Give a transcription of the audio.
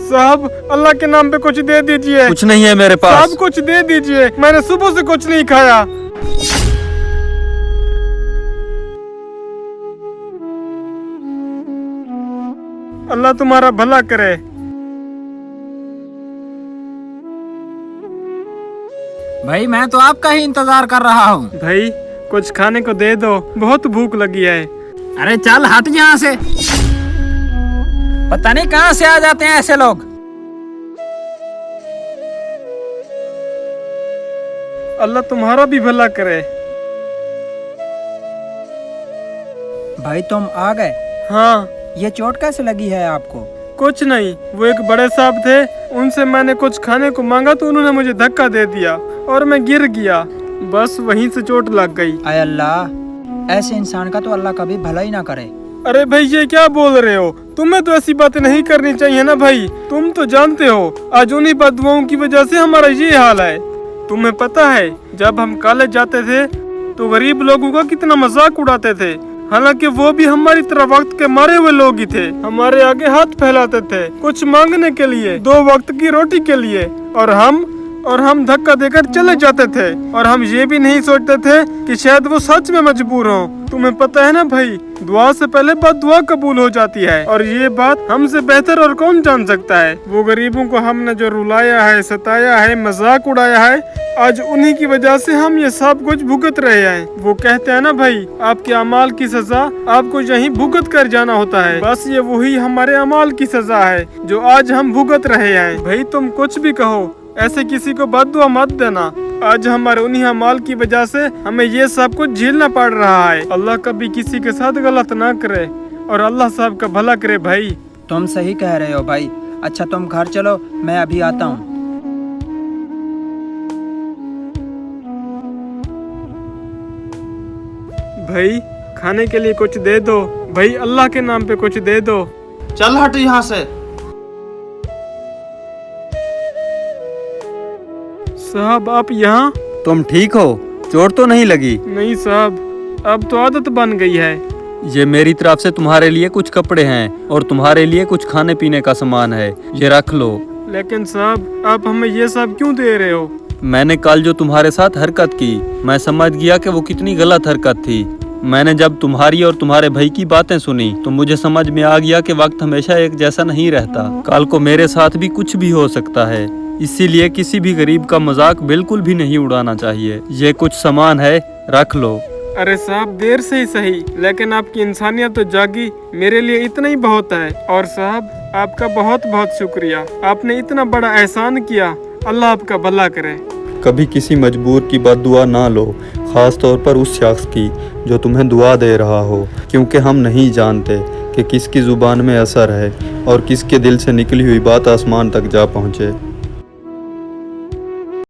साहब अल्लाह के नाम पे कुछ दे दीजिए। कुछ नहीं है मेरे पास। साहब कुछ दे दीजिए, मैंने सुबह से कुछ नहीं खाया। अल्लाह तुम्हारा भला करे। भाई मैं तो आपका ही इंतजार कर रहा हूँ। भाई कुछ खाने को दे दो, बहुत भूख लगी है। अरे चल हट यहाँ से, पता नहीं कहाँ से आ जाते हैं ऐसे लोग। अल्लाह तुम्हारा भी भला करे। भाई तुम आ गए? हाँ। ये चोट कैसे लगी है आपको? कुछ नहीं, वो एक बड़े साहब थे, उनसे मैंने कुछ खाने को मांगा तो उन्होंने मुझे धक्का दे दिया और मैं गिर गया, बस वहीं से चोट लग गई। आय अल्लाह, ऐसे इंसान का तो अल्लाह कभी भला ही ना करे। अरे भाई ये क्या बोल रहे हो, तुम्हें तो ऐसी बातें नहीं करनी चाहिए ना भाई। तुम तो जानते हो आज उन्हीं बददुआओं की वजह से हमारा ये हाल है। तुम्हें पता है जब हम कॉलेज जाते थे तो गरीब लोगों का कितना मजाक उड़ाते थे, हालांकि वो भी हमारी तरह वक्त के मारे हुए लोग ही थे। हमारे आगे हाथ फैलाते थे कुछ मांगने के लिए, 2 वक्त की रोटी के लिए, और हम धक्का देकर चले जाते थे। और हम ये भी नहीं सोचते थे कि शायद वो सच में मजबूर हो। तुम्हें पता है ना भाई, दुआ से पहले बद्दुआ कबूल हो जाती है, और ये बात हमसे बेहतर और कौन जान सकता है। वो गरीबों को हमने जो रुलाया है, सताया है, मजाक उड़ाया है, आज उन्हीं की वजह से हम ये सब कुछ भुगत रहे हैं। वो कहते हैं ना भाई, आपके अमाल की सजा आपको यहीं भुगत कर जाना होता है। बस ये वही हमारे अमाल की सजा है जो आज हम भुगत रहे हैं। भाई तुम कुछ भी कहो, ऐसे किसी को बद्दुआ मत देना। आज हमारे उन्हीं अमाल की वजह से हमें ये सब कुछ झेलना पड़ रहा है। अल्लाह कभी किसी के साथ गलत ना करे और अल्लाह सब का भला करे। भाई तुम सही कह रहे हो भाई। अच्छा तुम घर चलो, मैं अभी आता हूँ। भाई खाने के लिए कुछ दे दो भाई, अल्लाह के नाम पे कुछ दे दो। चल हट यहाँ से। साहब आप यहाँ? तुम ठीक हो? चोट तो नहीं लगी? नहीं साहब, अब तो आदत बन गई है। ये मेरी तरफ से तुम्हारे लिए कुछ कपड़े हैं और तुम्हारे लिए कुछ खाने पीने का सामान है, ये रख लो। लेकिन साहब आप हमें ये सब क्यों दे रहे हो? मैंने कल जो तुम्हारे साथ हरकत की, मैं समझ गया कि वो कितनी गलत हरकत थी। मैंने जब तुम्हारी और तुम्हारे भाई की बातें सुनी तो मुझे समझ में आ गया कि वक्त हमेशा एक जैसा नहीं रहता। कल को मेरे साथ भी कुछ भी हो सकता है, इसीलिए किसी भी गरीब का मजाक बिल्कुल भी नहीं उड़ाना चाहिए। ये कुछ सामान है, रख लो। अरे साहब देर से ही सही, लेकिन आपकी इंसानियत तो जागी, मेरे लिए इतना ही बहुत है। और साहब आपका बहुत बहुत शुक्रिया, आपने इतना बड़ा एहसान किया। अल्लाह आपका भला करे। कभी किसी मजबूर की बद्दुआ ना लो, खास तौर पर उस शख्स की जो तुम्हें दुआ दे रहा हो, क्योंकि हम नहीं जानते कि किसकी जुबान में असर है और किसके दिल से निकली हुई बात आसमान तक जा पहुँचे।